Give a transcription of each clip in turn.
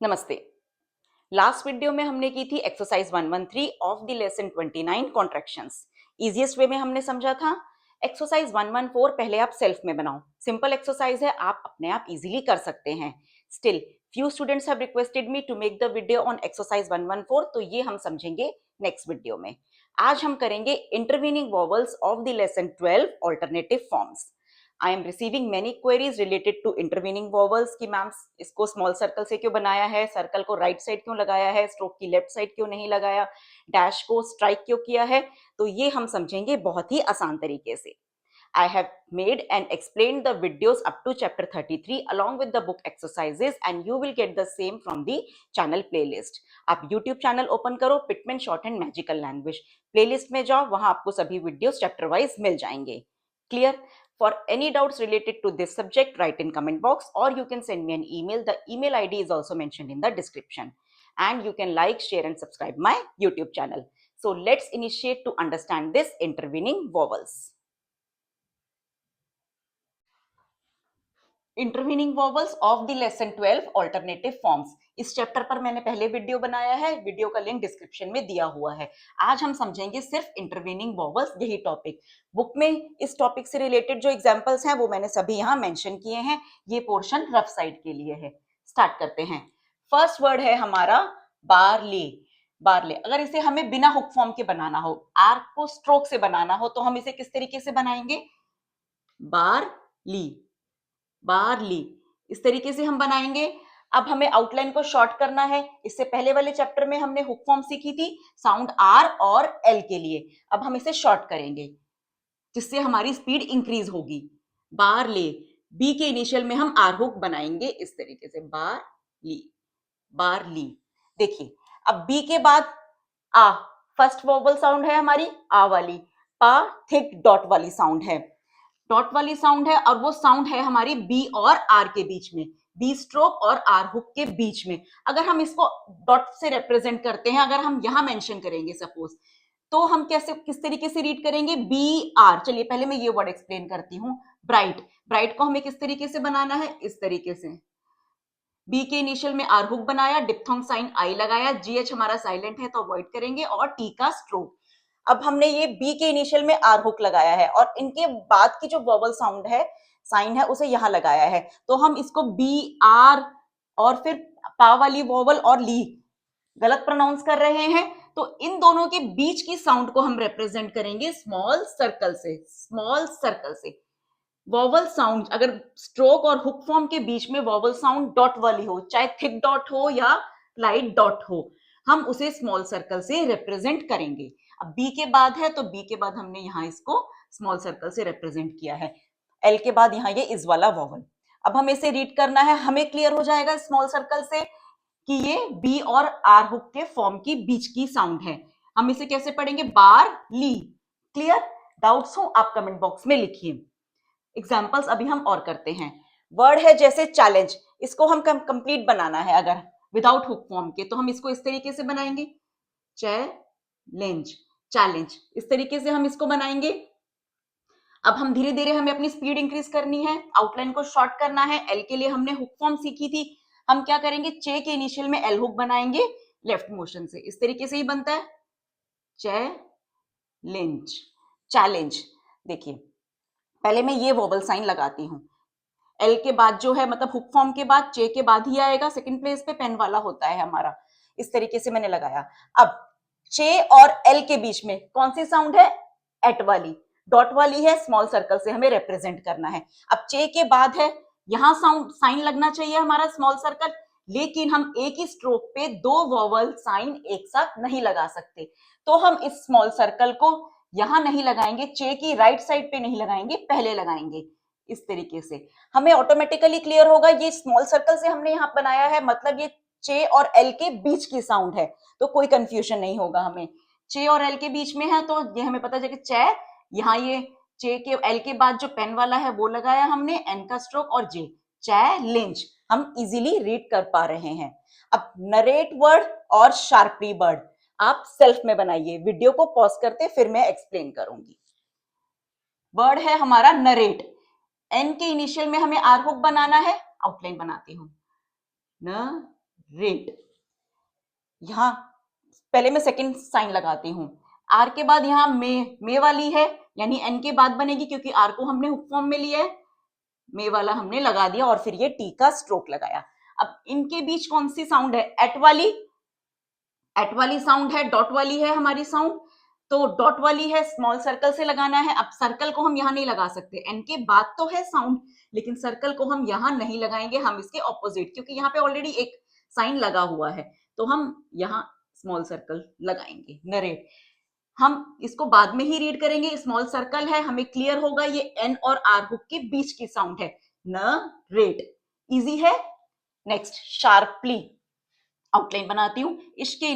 नमस्ते। Last video में हमने की थी exercise 113 of the lesson 29 contractions. Easiest way में हमने समझा था। एक्सरसाइज 114 पहले आप सेल्फ में बनाओ। सिंपल एक्सरसाइज है, आप अपने आप इजीली कर सकते हैं। Still few students have requested me to make the video on exercise 114, तो ये हम समझेंगे नेक्स्ट वीडियो में। आज हम करेंगे intervening vowels of the lesson 12 alternative forms. I am receiving many queries related to intervening vowels कि मैम इसको स्मॉल सर्कल से क्यों बनाया है, सर्कल को राइट साइड क्यों लगाया है, स्ट्रोक की लेफ्ट साइड क्यों नहीं लगाया, डैश को स्ट्राइक क्यों किया है। तो ये हम समझेंगे बहुत ही आसान तरीके से। I have made and explained the videos up to chapter 33 along with the book exercises and you will get the same from the channel playlist. आप YouTube चैनल ओपन करो, Pitman short and magical language playlist में जाओ, वहां आपको सभी videos chapter wise मिल जाएंगे। Clear? For any doubts related to this subject, write in comment box or you can send me an email. The email ID is also mentioned in the description. And you can like, share and subscribe my YouTube channel. So let's initiate to understand this intervening vowels. Intervening vowels of the lesson 12 alternative forms. इस chapter पर मैंने पहले video बनाया है, video का link description में दिया हुआ है। आज हम समझेंगे सिर्फ इंटरवीनिंग वॉवल्स, यही टॉपिक। बुक में इस टॉपिक से रिलेटेड जो एग्जांपल्स हैं वो मैंने सभी यहाँ मेंशन किए हैं। ये पोर्शन रफ साइड के लिए है। स्टार्ट करते हैं। फर्स्ट वर्ड है हमारा बारले। बारले, अगर इसे हमें बिना हुक फॉर्म के बनाना हो, आर्क को स्ट्रोक से बनाना हो, तो हम इसे किस तरीके से बनाएंगे? बारली, बारली, इस तरीके से हम बनाएंगे। अब हमें आउटलाइन को शॉर्ट करना है। इससे पहले वाले चैप्टर में हमने हुक फॉर्म सीखी थी साउंड आर और एल के लिए। अब हम इसे शॉर्ट करेंगे जिससे हमारी स्पीड इंक्रीज होगी। बार ले, बी के इनिशियल में हम आर हुक बनाएंगे इस तरीके से, बार ली, बार ली। देखिए, अब बी के बाद आ, फर्स्ट वोवल साउंड है हमारी आ वाली, पा थिक डॉट वाली साउंड है, डॉट वाली साउंड है, और वो साउंड है हमारी बी और आर के बीच में, बी स्ट्रोक और आर हुक के बीच में। अगर हम इसको डॉट से रिप्रेजेंट करते हैं, अगर हम यहां मेंशन करेंगे सपोज, तो हम कैसे किस तरीके से रीड करेंगे? B R. चलिए पहले मैं ये वर्ड एक्सप्लेन करती हूँ। ब्राइट, ब्राइट को हमें किस तरीके से बनाना है? इस तरीके से। बी के इनिशियल में आर हुक बनाया, डिप्थोंग साइन आई लगाया, जीएच हमारा साइलेंट है तो अवॉइड करेंगे, और टी का स्ट्रोक। अब हमने ये बी के इनिशियल में आर हुक लगाया है और इनके बाद की जो वोवल साउंड है, साइन है, उसे यहां लगाया है, तो हम इसको बी आर और फिर पा वाली वोवल और ली गलत प्रोनाउंस कर रहे हैं, तो इन दोनों के बीच की साउंड को हम रिप्रेजेंट करेंगे स्मॉल सर्कल से। स्मॉल सर्कल से वॉवल साउंड, अगर स्ट्रोक और हुक फॉर्म के बीच में वॉवल साउंड डॉट वाली हो, चाहे थिक डॉट हो या लाइट डॉट हो, हम उसे स्मॉल सर्कल से रिप्रेजेंट करेंगे। अब बी के बाद है तो बी के बाद हमने यहां इसको स्मॉल सर्कल से रिप्रेजेंट किया है। एल के बाद यहां ये इस वाला वॉवल। अब हमें इसे रीड करना है, हमें क्लियर हो जाएगा स्मॉल सर्कल से कि ये बी और आर हुक के फॉर्म की बीच की साउंड है। हम इसे कैसे पढ़ेंगे? बार ली। क्लियर? डाउट्स हो आप कमेंट बॉक्स में लिखिए। एग्जाम्पल्स अभी हम और करते हैं। वर्ड है जैसे चैलेंज, इसको हम कंप्लीट बनाना है अगर विदाउट हुक फॉर्म के, तो हम इसको इस तरीके से बनाएंगे, चैलेंज, चैलेंज, इस तरीके से हम इसको बनाएंगे। अब हम धीरे धीरे, हमें अपनी स्पीड इंक्रीज करनी है, आउटलाइन को शॉर्ट करना है। एल के लिए हमने हुक फॉर्म सीखी थी, हम क्या करेंगे? चे के इनिशियल में एल हुक बनाएंगे लेफ्ट मोशन से, इस तरीके से ही बनता है चैलेंज, चैलेंज। देखिए पहले मैं ये वोबल साइन लगाती हूं, एल के बाद जो है, मतलब हुक फॉर्म के बाद चे के बाद ही आएगा, सेकंड प्लेस पे पेन वाला होता है हमारा, इस तरीके से मैंने लगाया। अब चे और एल के बीच में कौन सी साउंड है? एट वाली, डॉट वाली है, स्मॉल सर्कल से हमें रिप्रेजेंट करना है। अब चे के बाद है, यहां साउंड साइन लगना चाहिए हमारा स्मॉल सर्कल, लेकिन हम एक ही स्ट्रोक पे दो वॉवल साइन एक साथ नहीं लगा सकते, तो हम इस स्मॉल सर्कल को यहां नहीं लगाएंगे, चे की राइट साइड पे नहीं लगाएंगे, पहले लगाएंगे इस तरीके से। हमें ऑटोमेटिकली क्लियर होगा, ये स्मॉल सर्कल से हमने यहां बनाया है, मतलब ये चे और एल के बीच की साउंड है, तो कोई कंफ्यूजन नहीं होगा हमें। चे और एल के बीच में है तो ये हमें पता चले चे, यहाँ ये चे के एल के बाद जो पेन वाला है वो लगाया हमने, एन का स्ट्रोक और जे, चैलेंज, हम इजीली रीड कर पा रहे हैं। अब नरेट वर्ड और शार्पली वर्ड आप सेल्फ में बनाइए, वीडियो को पॉज करते फिर मैं एक्सप्लेन करूंगी। वर्ड है हमारा नरेट, एन के इनिशियल में हमें आर हुक बनाना है, आउटलाइन बनाती हूं, न रेट। यहां पहले मैं सेकंड साइन लगाती हूं। आर के बाद यहां मे वाली है, यानी एन के बाद बनेगी, क्योंकि आर को हमने हुक फॉर्म में लिया है। मे वाला हमने लगा दिया और फिर ये टी का स्ट्रोक लगाया। अब इनके बीच कौन सी साउंड है? एट वाली साउंड है, डॉट वाली है हमारी साउंड। तो डॉट वाली है, स्मॉल सर्कल से लगाना है। अब सर्कल को हम यहां नहीं लगा सकते, एन के बाद तो है साउंड, लेकिन सर्कल को हम यहां नहीं लगाएंगे, हम इसके ऑपोजिट, क्योंकि यहाँ पे ऑलरेडी एक साइन लगा हुआ है, तो हम यहां स्मॉल सर्कल लगाएंगे। नरेट हम इसको बाद में ही रीड करेंगे, स्मॉल सर्कल है, हमें क्लियर होगा ये एन और आर हुक के बीच की साउंड है। नरेट इजी है। नेक्स्ट शार्पली आउटलाइन बनाती हूं। इसके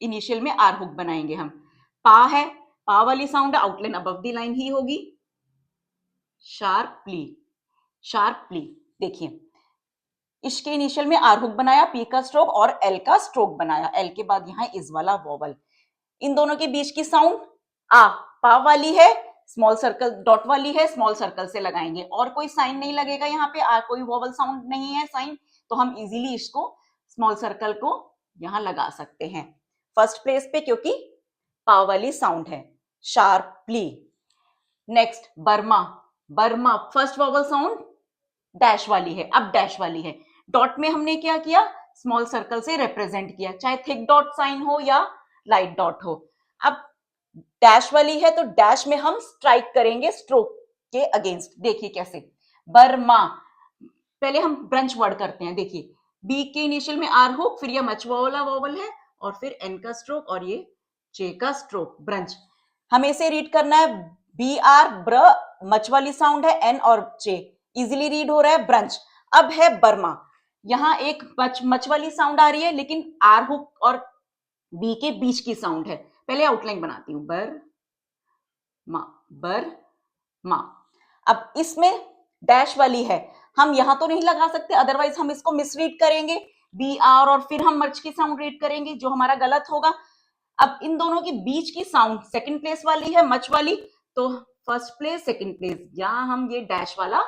इनिशियल में आर हुक बनाएंगे हम। पा है, पा वाली sound outline above the line ही होगी। शार्पली, शार्पली देखिए, इसके इनिशियल में आर हुक बनाया, पी का स्ट्रोक और एल का स्ट्रोक बनाया, एल के बाद यहां इस वाला वॉवल। इन दोनों के बीच की साउंड आ, पा वाली है, स्मॉल सर्कल डॉट वाली है, स्मॉल सर्कल से लगाएंगे, और कोई साइन नहीं लगेगा यहाँ पे, आ कोई वॉवल साउंड नहीं है साइन, तो हम इजीली इसको स्मॉल सर्कल को यहां लगा सकते हैं फर्स्ट प्लेस पे, क्योंकि पा वाली साउंड है। Sharply. Next Burma, Burma first vowel sound dash वाली है, अब डैश वाली है। डॉट में हमने क्या किया? स्मॉल सर्कल से रिप्रेजेंट किया, चाहे थिक डॉट साइन हो या लाइट डॉट हो। अब डैश वाली है तो डैश में हम स्ट्राइक करेंगे स्ट्रोक के अगेंस्ट। देखिए कैसे, बर्मा। पहले हम ब्रंच वर्ड करते हैं। देखिए बी के इनिशियल में आर हुक, फिर ये मच वाला वॉवल है, और फिर एन का स्ट्रोक और ये चे का स्ट्रोक, ब्रंच। हमें इसे रीड करना है बी आर ब्र, मच वाली साउंड है, एन और चे, इजिली रीड हो रहा है, ब्रंच। अब है बर्मा, यहां एक मच वाली साउंड आ रही है, लेकिन आर हुक और बी के बीच की साउंड है। पहले आउटलाइन बनाती हूं, बर मा, बर मा। अब इसमें डैश वाली है, हम यहां तो नहीं लगा सकते, अदरवाइज हम इसको मिसरीड करेंगे, बी आर और फिर हम मर्च की साउंड रीड करेंगे, जो हमारा गलत होगा। अब इन दोनों के बीच की साउंड सेकंड प्लेस वाली है, मच वाली, तो फर्स्ट प्लेस सेकंड प्लेस, यहां हम ये डैश वाला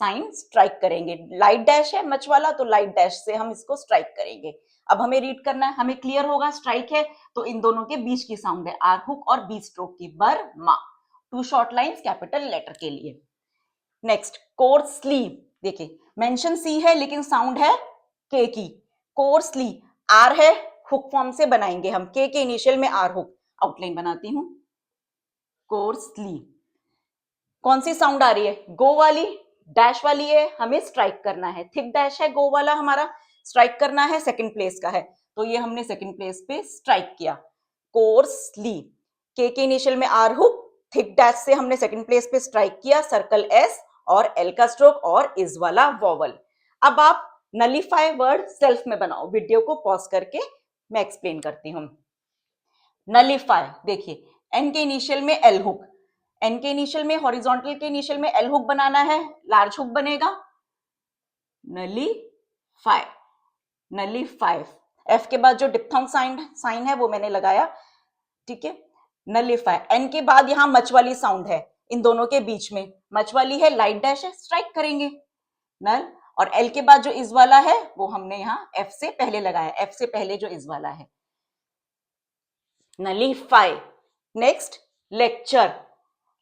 साइन स्ट्राइक करेंगे। लाइट डैश है मच वाला, तो लाइट डैश से हम इसको स्ट्राइक करेंगे। अब हमें रीड करना है, हमें क्लियर होगा स्ट्राइक है, तो इन दोनों के बीच की साउंड है आर हुक और बी स्ट्रोक की, Burma. Two short lines capital letter के लिए। नेक्स्ट कोर्सली, देखिए मेंशन सी है लेकिन साउंड है के की, कोर्सली। आर है, हुक फॉर्म से बनाएंगे हम, के इनिशियल में आर हुक। आउटलाइन बनाती हूं, कोर्सली। कौन सी साउंड आ रही है? गो वाली, डैश वाली है, हमें स्ट्राइक करना है, थिक डैश है, गो वाला हमारा स्ट्राइक करना है, सेकंड प्लेस का है, तो ये हमने सेकंड प्लेस पे स्ट्राइक किया, कोर्सली। के इनिशियल में आर हुक, थिक डैश से हमने सेकंड प्लेस पे स्ट्राइक किया, सर्कल एस और एल का स्ट्रोक और इज वाला वॉवल। अब आप नलीफाई वर्ड सेल्फ में बनाओ, वीडियो को पॉज करके मैं एक्सप्लेन करती हूं। नलीफाई, देखिए एन के इनिशियल में एल हुक, एन के इनिशियल में हॉरिजॉन्टल के इनिशियल में एल हुक बनाना है, लार्ज हुक बनेगा, नलीफाई, नलीफाई। एफ के बाद जो डिप्थोंग साइन है वो मैंने लगाया, ठीक है। नलीफाई, एन के बाद यहां मच वाली साउंड है, इन दोनों के बीच में मच वाली है, लाइट डैश है, स्ट्राइक करेंगे नल। और एल के बाद जो इस वाला है वो हमने यहां एफ से पहले लगाया, एफ से पहले जो इस वाला है, नलीफाई। नेक्स्ट लेक्चर,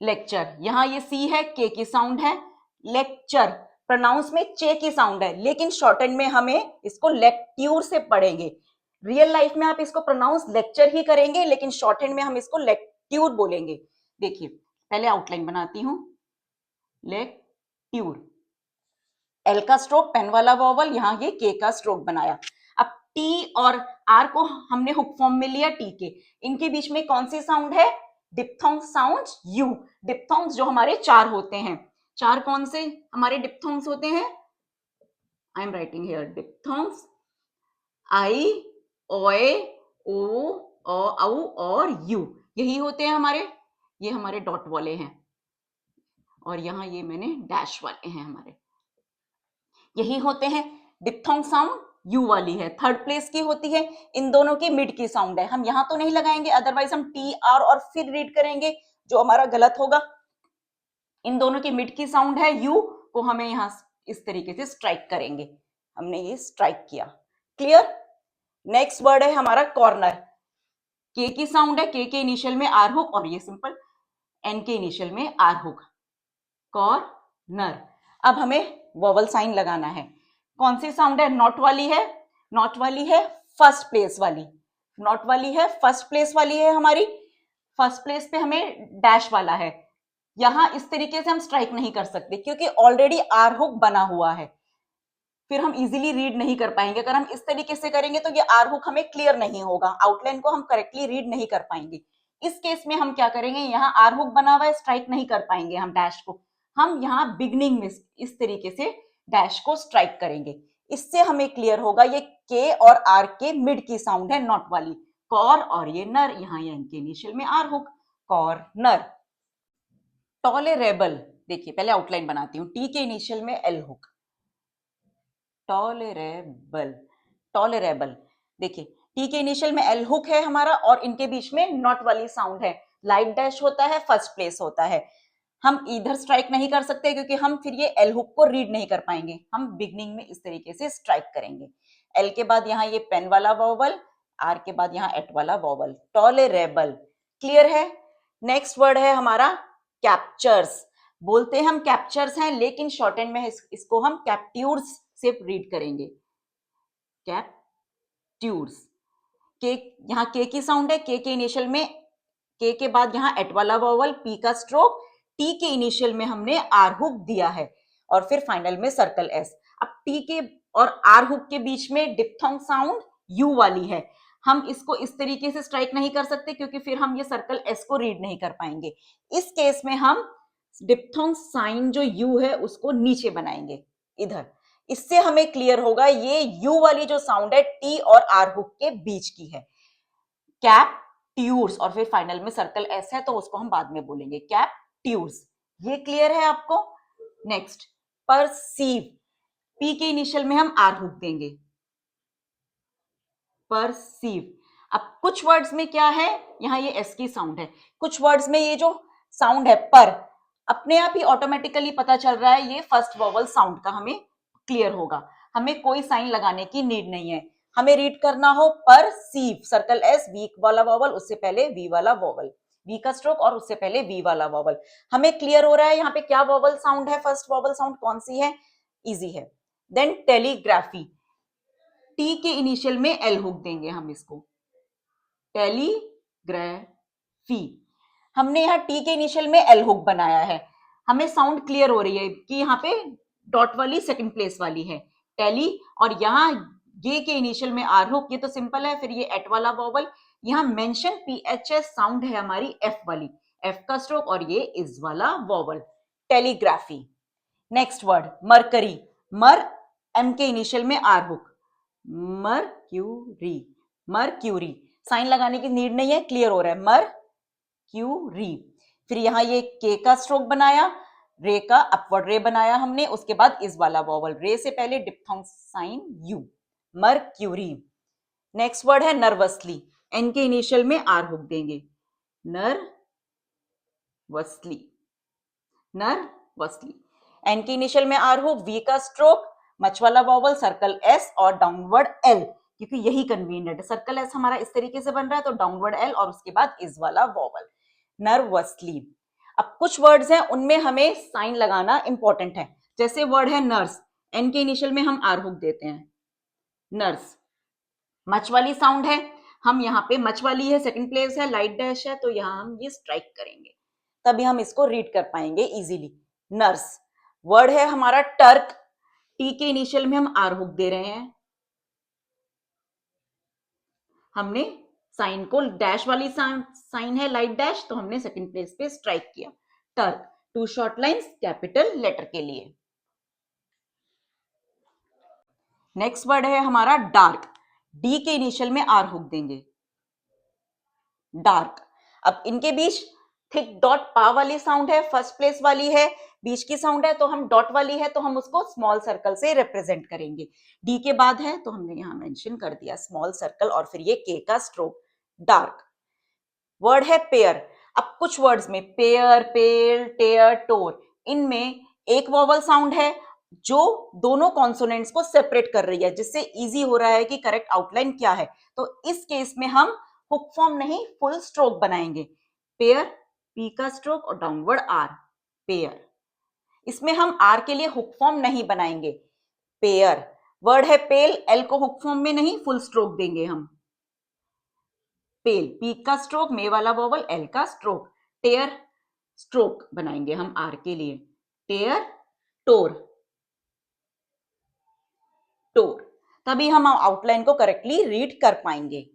लेक्चर, यहां ये सी है, के की साउंड है, लेक्चर प्रोनाउंस में चे की साउंड है, लेकिन शॉर्टन में हमें इसको लेक्ट्यूर से पढ़ेंगे। रियल लाइफ में आप इसको प्रोनाउंस लेक्चर ही करेंगे, लेकिन शॉर्टहैंड में हम इसको लेक्ट्यूर बोलेंगे। देखिए पहले आउटलाइन बनाती हूं, लेक्ट्यूर, एल का स्ट्रोक पेन वाला वॉवल, यहां ये के का स्ट्रोक बनाया। अब टी और आर को हमने हुक फॉर्म में लिया, टी के, इनके बीच में कौन सी साउंड है? Diphthong sound you. डिप्थोंग्स जो हमारे चार होते हैं, चार कौन से हमारे डिप्थोंग्स होते हैं? I am writing here, diphthongs आई, ओए, ओ, औ और यू, यही होते हैं हमारे, ये हमारे डॉट वाले हैं, और यहां ये मैंने डैश वाले हैं हमारे, यही होते हैं। डिप्थोंग साउंड यू वाली है, थर्ड प्लेस की होती है, इन दोनों की मिड की साउंड है, हम यहां तो नहीं लगाएंगे, अदरवाइज हम टी आर और फिर रीड करेंगे, जो हमारा गलत होगा। इन दोनों की मिड की साउंड है यू, को हमें यहां इस तरीके से स्ट्राइक करेंगे, हमने ये स्ट्राइक किया, क्लियर। नेक्स्ट वर्ड है हमारा कॉर्नर। के की साउंड है, के इनिशियल में आर हुक और ये सिंपल एन के इनिशियल में आर हुक, कॉर्नर। अब हमें वोवल साइन लगाना है। कौन सी साउंड है? नॉट वाली है, नॉट वाली है फर्स्ट प्लेस वाली, नॉट वाली है फर्स्ट प्लेस वाली है हमारी। फर्स्ट प्लेस पे हमें डैश वाला है। यहां इस तरीके से हम स्ट्राइक नहीं कर सकते क्योंकि ऑलरेडी आर हुक बना हुआ है, फिर हम इजीली रीड नहीं कर पाएंगे। अगर हम इस तरीके से करेंगे तो ये आर हुक हमें क्लियर नहीं होगा, आउटलाइन को हम करेक्टली रीड नहीं कर पाएंगे। इस केस में हम क्या करेंगे, यहाँ आर हुक बना हुआ है, स्ट्राइक नहीं कर पाएंगे हम डैश को। हम यहाँ बिगनिंग में इस तरीके से डैश को स्ट्राइक करेंगे। इससे हमें क्लियर होगा ये के और आर के मिड की साउंड है, नॉट वाली, कॉर, और ये नर, यहाँ ये इनके इनिशियल में आर हुक, कॉर्नर। टॉलरेबल, देखिए पहले आउटलाइन बनाती हूँ। टी के इनिशियल में एल हुक, टॉलरेबल, टॉलरेबल। देखिए टी के इनिशियल में एल हुक है हमारा और इनके बीच में नॉट वाली साउंड है, लाइट डैश होता है, फर्स्ट प्लेस होता है। हम इधर स्ट्राइक नहीं कर सकते क्योंकि हम फिर ये एल हुक को रीड नहीं कर पाएंगे। हम बिगनिंग में इस तरीके से स्ट्राइक करेंगे। एल के बाद यहाँ ये पेन वाला वोवल, आर के बाद यहाँ एट वाला वोवल, टॉलरेबल। क्लियर है? नेक्स्ट वर्ड है हमारा कैप्चर्स। बोलते हैं हम कैप्चर्स हैं लेकिन शॉर्ट एंड में इसको हम कैप्ट्यूर्स से रीड करेंगे, कैप्ट्यूर्स। के, यहाँ के की साउंड है, के इनिशियल में, के बाद यहाँ एट वाला वोवल, पी का स्ट्रोक, टी के इनिशियल में हमने आर हुक दिया है और फिर फाइनल में सर्कल एस। अब टी के और आर हुक के बीच में डिप्थोंग साउंड यू वाली है। हम इसको इस तरीके से स्ट्राइक नहीं कर सकते क्योंकि फिर हम ये सर्कल एस को रीड नहीं कर पाएंगे। इस केस में हम डिप्थोंग साइन जो यू है उसको नीचे बनाएंगे इधर। इससे हमें क्लियर होगा ये यू वाली जो साउंड है टी और आर हुक के बीच की है, कैप्ट्यूर्स। और फिर फाइनल में सर्कल एस है तो उसको हम बाद में बोलेंगे, कैप्ट्यूर्स। ये क्लियर है आपको? नेक्स्ट परसीव, पी के इनिशियल में हम आर हुक देंगे, परसीव। अब कुछ वर्ड्स में क्या है, यहां ये एस की साउंड है, कुछ वर्ड्स में ये जो साउंड है पर, अपने आप ही ऑटोमेटिकली पता चल रहा है ये फर्स्ट वोवल साउंड का हमें क्लियर होगा, हमें कोई साइन लगाने की नीड नहीं है। हमें रीड करना हो परसीव, सर्कल एस, वी वाला वोवल, उससे पहले वी वाला वोवल, वी का स्ट्रोक और उससे पहले वी वाला वोवल। हमें क्लियर हो रहा है यहाँ पे क्या वोवल साउंड है, फर्स्ट वोवल साउंड कौन सी है, इजी है। देन टेलीग्राफी, टी के इनिशियल में एल हुक देंगे हम इसको, टेलीग्राफी। हमने यहाँ टी के इनिशियल में एल हुक बनाया है, हमें साउंड क्लियर हो रही है कि यहाँ पे डॉट वाली सेकंड प्लेस वाली है टेली, और यहाँ ये के इनिशियल में आर हुक, ये तो सिंपल है। फिर ये एट वाला वोवल, यहाँ मेंशन पीएचएस साउंड है हमारी एफ वाली, एफ का स्ट्रोक और ये इस वाला vowel, telegraphy. Next word mercury, मर एम के इनिशियल में R hook, mercury, mercury. Sign लगाने की नीड नहीं है, क्लियर हो रहा है, मरक्यूरी। फिर यहाँ ये के का स्ट्रोक बनाया, रे का अपवर्ड रे बनाया हमने, उसके बाद इस वाला वोवल, रे से पहले diphthong sign U, mercury. Next word है नर्वसली, एन के इनिशियल में आर हुक देंगे, नर्वसली, नर्वसली। एन के इनिशियल में आर हुक, वी का स्ट्रोक, मच वाला वोवल, सर्कल एस और डाउनवर्ड एल, क्योंकि यही कन्वीनियंट है। सर्कल एस हमारा इस तरीके से बन रहा है तो डाउनवर्ड एल और उसके बाद इस वाला वोवल, नर्वसली। अब कुछ वर्ड्स हैं उनमें हमें साइन लगाना इंपॉर्टेंट है, जैसे वर्ड है नर्स, एन के इनिशियल में हम आर हुक देते हैं, नर्स। मच वाली साउंड है, हम यहाँ पे मच वाली है, सेकंड प्लेस है, लाइट डैश है, तो यहाँ हम ये स्ट्राइक करेंगे, तभी हम इसको रीड कर पाएंगे इजीली, नर्स। वर्ड है हमारा टर्क, टी के इनिशियल में हम आर हुक दे रहे हैं, हमने साइन को, डैश वाली साइन है लाइट डैश, तो हमने सेकंड प्लेस पे स्ट्राइक किया, Turk. Two short lines capital letter के लिए। नेक्स्ट वर्ड है हमारा डार्क, डी के इनिशियल में आर हुक देंगे, डार्क। अब इनके बीच थिक डॉट पा वाली साउंड है, फर्स्ट प्लेस वाली है, बीच की साउंड है, तो हम डॉट वाली है तो हम उसको स्मॉल सर्कल से रिप्रेजेंट करेंगे। डी के बाद है तो हमने यहां मेंशन कर दिया स्मॉल सर्कल और फिर ये के का स्ट्रोक, डार्क। वर्ड है पेयर, अब कुछ वर्ड्स में पेयर, पेल, टेयर, टोर, इनमें एक वोवल साउंड है जो दोनों कॉन्सोनेंट्स को सेपरेट कर रही है, जिससे इजी हो रहा है कि करेक्ट आउटलाइन क्या है। तो इस केस में हम हुक फॉर्म नहीं फुल स्ट्रोक बनाएंगे। पेयर, पी का स्ट्रोक और डाउनवर्ड आर, पेयर। इसमें हम आर के लिए हुक फॉर्म नहीं बनाएंगे। पेयर वर्ड है पेल, एल को हुक फॉर्म में नहीं फुल स्ट्रोक देंगे हम। पेल, पी का स्ट्रोक, मे वाला वॉवल, एल का स्ट्रोक। टेयर स्ट्रोक बनाएंगे हम आर के लिए। टेयर, टोर, टोर। तभी हम आउटलाइन को करेक्टली रीड कर पाएंगे।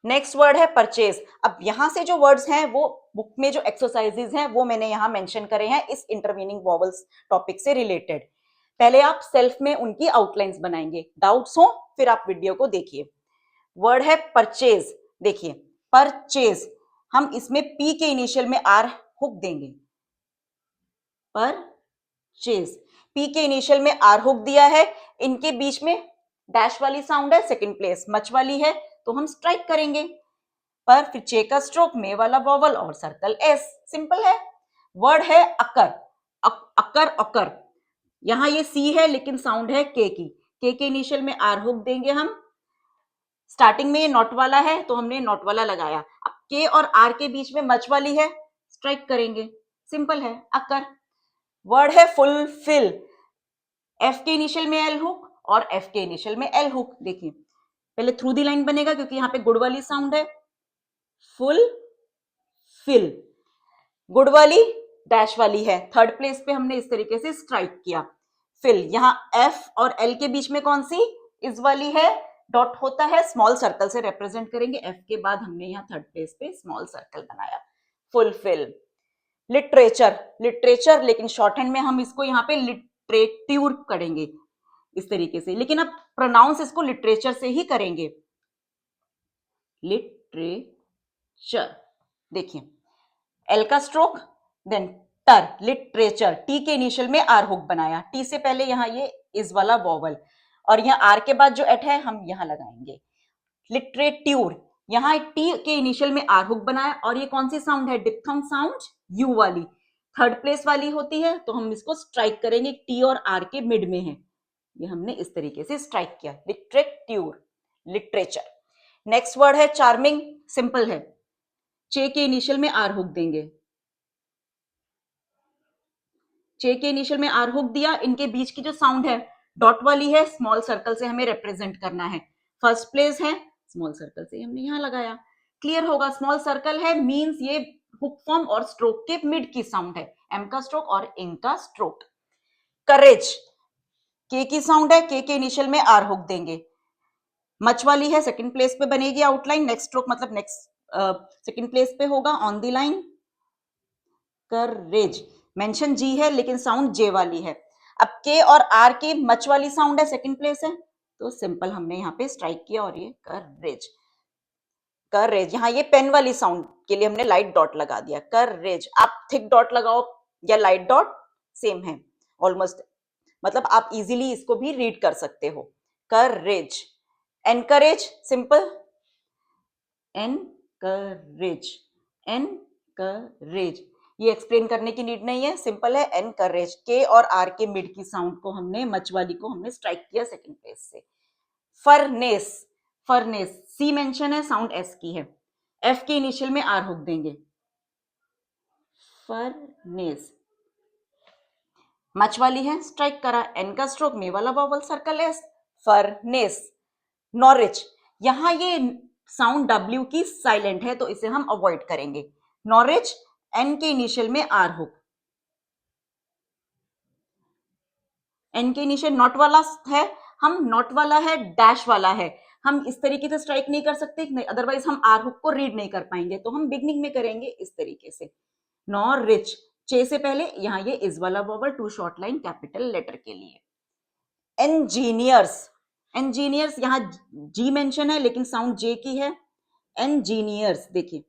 नेक्स्ट वर्ड है परचेज। अब यहां से जो वर्ड्स हैं वो बुक में जो एक्सरसाइजेज हैं वो मैंने यहां मेंशन करे हैं इस इंटरमीनिंग वॉवल्स टॉपिक से रिलेटेड। पहले आप सेल्फ में उनकी आउटलाइंस बनाएंगे, डाउट्स हो फिर आप वीडियो को देखिए। वर्ड है परचेज। देखिए परचेज, हम इसमें पी के इनिशियल में आर हुक देंगे। परचेज, पी के इनिशियल में आर हुक दिया है, इनके बीच में डैश वाली साउंड है, सेकंड प्लेस मच वाली है, तो हम स्ट्राइक करेंगे। पर फिर चे का स्ट्रोक, मे वाला वॉवल और सर्कल एस, सिंपल है। वर्ड है अकर। अकर, अकर, यहां ये सी है लेकिन साउंड है के की। के इनिशियल में आर हुक देंगे हम। स्टार्टिंग में ये नॉट वाला है तो हमने नॉट वाला लगाया। अब के और आर के बीच में मच वाली है, स्ट्राइक करेंगे, सिंपल है, अकर। वर्ड है फुलफिल। एफ के इनिशियल में एल हुक और एफ के इनिशियल में एल हुक। देखिए पहले थ्रू दी लाइन बनेगा क्योंकि यहां पे गुड वाली साउंड है। फुल फिल, गुड वाली डैश वाली है, थर्ड प्लेस पे हमने इस तरीके से स्ट्राइक किया। फिल, यहां एफ और एल के बीच में कौन सी, इस वाली है, डॉट होता है, स्मॉल सर्कल से रिप्रेजेंट करेंगे। एफ के बाद हमने यहाँ थर्ड प्लेस पे स्मॉल सर्कल बनाया। फुलफिल। लिटरेचर, लिटरेचर लेकिन शॉर्ट हैंड में हम इसको यहाँ पे लिटरेट्यूर करेंगे इस तरीके से, लेकिन अब प्रोनाउंस इसको लिटरेचर से ही करेंगे। लिटरेचर। देखिए एल का स्ट्रोक, देन टर, लिटरेचर, टी के इनिशियल में आर हुक बनाया, टी से पहले यहाँ ये इस वाला वॉवल और यहाँ आर के बाद जो एट है हम यहाँ लगाएंगे। लिटरेट्यूर, यहाँ टी के इनिशियल में आर हुक बनाया और ये कौन सी साउंड है, डिप्थंग साउंड, यू वाली, थर्ड प्लेस वाली होती है, तो हम इसको स्ट्राइक करेंगे, टी और आर के मिड में है, ये हमने इस तरीके से स्ट्राइक किया। लिटरेट्यूर, लिटरेचर। नेक्स्ट वर्ड है चार्मिंग, सिंपल है, चे के इनिशियल में आर हुक देंगे। चे के इनिशियल में आर हुक दिया, इनके बीच की जो साउंड है डॉट वाली है, स्मॉल सर्कल से हमें रिप्रेजेंट करना है। फर्स्ट प्लेस है, स्मॉल सर्कल से हमने यहां लगाया। क्लियर होगा, स्मॉल सर्कल है मींस ये हुक फॉर्म और स्ट्रोक के मिड की साउंड है, एम का स्ट्रोक और इंग का स्ट्रोक। करेज, के की साउंड है, के इनिशियल में आर हुक देंगे। मच वाली है, सेकंड प्लेस पे बनेगी आउटलाइन, नेक्स्ट स्ट्रोक मतलब नेक्स्ट सेकंड प्लेस पे होगा on the line. Courage, mention G है लेकिन साउंड जे वाली है। अब के और आर की मच वाली साउंड है, सेकंड प्लेस है, तो सिंपल हमने यहाँ पे स्ट्राइक किया और ये करेज। करेज, यहाँ ये पेन वाली साउंड के लिए हमने लाइट डॉट लगा दिया। करेज, आप थिक डॉट लगाओ या लाइट डॉट, सेम है ऑलमोस्ट, मतलब आप इजीली इसको भी रीड कर सकते हो। करेज। एनकरेज, सिंपल, एनकरेज, एनकरेज, ये एक्सप्लेन करने की नीड नहीं है, सिंपल है, एनकरेज। के और आर के मिड की साउंड को हमने, मच वाली को हमने स्ट्राइक किया सेकंड प्लेस से। फरनेस, फरनेस, सी मेंशन है, साउंड एस की है, एफ के इनिशियल में आर हुक देंगे। फरनेस, मच वाली है, स्ट्राइक करा, एन का स्ट्रोक, मे वाला vowel, circle S, furnace. Norwich, यहां ये साउंड डब्ल्यू की साइलेंट है तो इसे हम अवॉइड करेंगे। नॉरिच, एन के इनिशियल में आर हुक, एन के इनिशियल नॉट वाला है, हम नॉट वाला है, डैश वाला है, हम इस तरीके से स्ट्राइक नहीं कर सकते, नहीं अदरवाइज हम आर हुक को रीड नहीं कर पाएंगे, तो हम बिगनिंग में करेंगे इस तरीके से। नॉरिच, चे से पहले यहाँ ये इस वाला vowel, two short line capital letter के लिए। इंजीनियर्स, इंजीनियर्स, यहाँ जी मेंशन है लेकिन साउंड जे की है। इंजीनियर्स, देखिए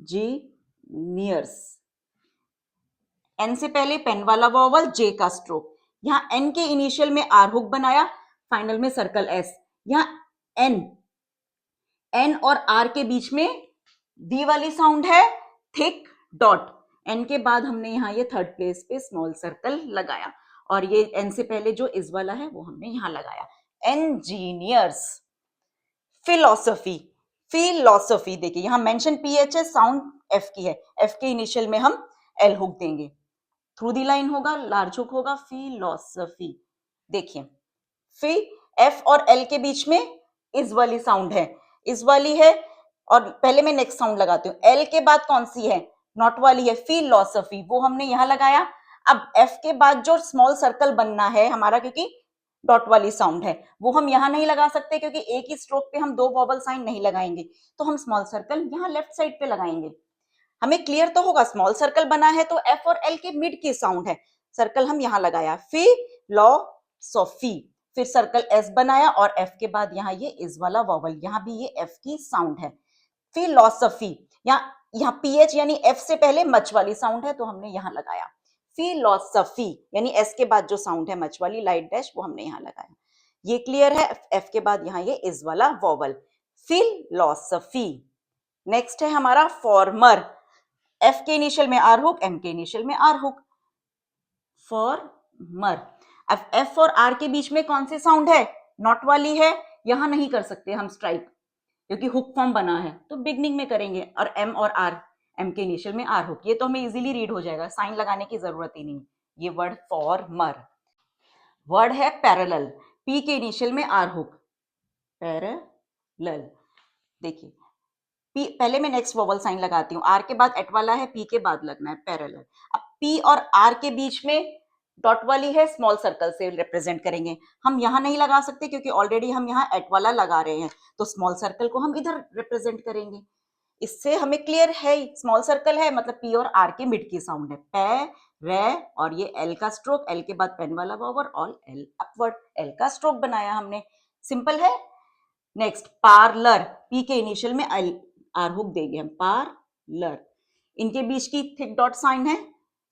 इंजीनियर्स, एन से पहले पेन वाला वॉवल, जे का स्ट्रोक, यहाँ एन के इनिशियल में आर हुक बनाया, फाइनल में सर्कल एस, यहाँ एन, एन और आर के बीच में वी वाली साउंड है, थिक डॉट, एन के बाद हमने यहाँ ये थर्ड प्लेस पे स्मॉल सर्कल लगाया, और ये एन से पहले जो इस वाला है वो हमने यहाँ लगाया। इंजीनियर्स, फिलोसफी, फिलोसफी देखिए यहाँ मेंशन पीएच है, साउंड एफ की है, एफ के इनिशियल में हम एल हुक देंगे, थ्रू दी लाइन होगा, लार्ज हुक होगा, फिलोसफी। देखिए फी, एफ और एल के बीच में इस वाली साउंड है, इस वाली है, और पहले मैं नेक्स्ट साउंड लगाती हूँ। एल के बाद कौन सी है, नॉट वाली है, फिलोसफी, वो हमने यहां लगाया। अब एफ के बाद जो स्मॉल सर्कल बनना है हमारा, क्योंकि डॉट वाली साउंड है, वो हम यहां नहीं लगा सकते क्योंकि एक ही स्ट्रोक पे हम दो वॉवल साइन नहीं लगाएंगे, तो हम स्मॉल सर्कल यहाँ लेफ्ट साइड पे लगाएंगे। हमें क्लियर तो होगा, स्मॉल सर्कल बना है तो एफ और एल के मिड की साउंड है, सर्कल हम यहां लगाया, फिलोसफी, फिर सर्कल एस बनाया और एफ के बाद यहाँ ये इस वाला वॉवल, यहाँ भी ये एफ की साउंड है, फिलोसफी। यहाँ पीएच यानी एफ से पहले मच वाली साउंड है तो हमने यहाँ लगाया फिलोसफी, यानी एस के बाद जो साउंड है मच वाली लाइट डैश, वो हमने यहाँ लगाया। ये क्लियर है, एफ के बाद यहाँ ये इस वाला वॉवल, फिलोसफी। नेक्स्ट है हमारा फॉर्मर, एफ के इनिशियल में आर हुक, एम के इनिशियल में आर हुक, फॉर्मर। अब एफ और आर के बीच में कौन सी साउंड है, नॉट वाली है, यहां नहीं कर सकते हम स्ट्राइक क्योंकि हुक फॉर्म बना है, तो बिगनिंग में करेंगे, और एम और आर, एम के इनिशियल में आर हुक, ये तो हमें इजीली रीड हो जाएगा, साइन लगाने की जरूरत ही नहीं। ये वर्ड फॉर्मर। वर्ड है पैरेलल, पी के इनिशियल में आर हुक, पैरेलल। देखिए पी, पहले मैं नेक्स्ट वोवल साइन लगाती हूँ, आर के बाद एट वाला है, पी के बाद लगना है पैरेलल। अब पी और आर के बीच में डॉट वाली है, स्मॉल सर्कल से रिप्रेजेंट करेंगे, हम यहां नहीं लगा सकते क्योंकि ऑलरेडी हम यहाँ एट वाला लगा रहे हैं, तो स्मॉल सर्कल को हम इधर रिप्रेजेंट करेंगे। इससे हमें क्लियर है, स्मॉल सर्कल है मतलब पी और आर के मिड की साउंड है, पे, रे, और ये एल का स्ट्रोक, एल के बाद पेन वाला वॉवल, और एल अपवर्ड, एल का स्ट्रोक बनाया हमने, सिंपल है। नेक्स्ट पार्लर, पी के इनिशियल में एल, आर हुक देंगे हम, पार्लर, इनके बीच की थिक डॉट साइन है,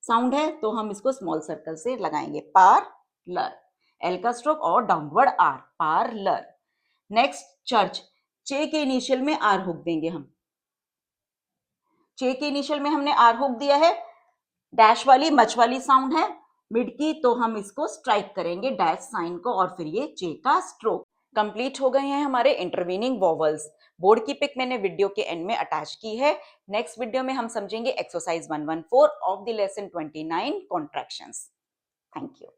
साउंड है, तो हम इसको स्मॉल सर्कल से लगाएंगे, पार्लर, एल का स्ट्रोक और downward R, parlour. Next church, चे के इनिशियल में आर हुक देंगे हम, चे के इनिशियल में हमने आर हुक दिया है, डैश वाली मच वाली साउंड है मिड की, तो हम इसको स्ट्राइक करेंगे डैश साइन को, और फिर ये चे का स्ट्रोक। कंप्लीट हो गए हैं हमारे इंटरवीनिंग वॉवल्स। बोर्ड की पिक मैंने वीडियो के एंड में अटैच की है। नेक्स्ट वीडियो में हम समझेंगे exercise 114 of the lesson 29 contractions. Thank you.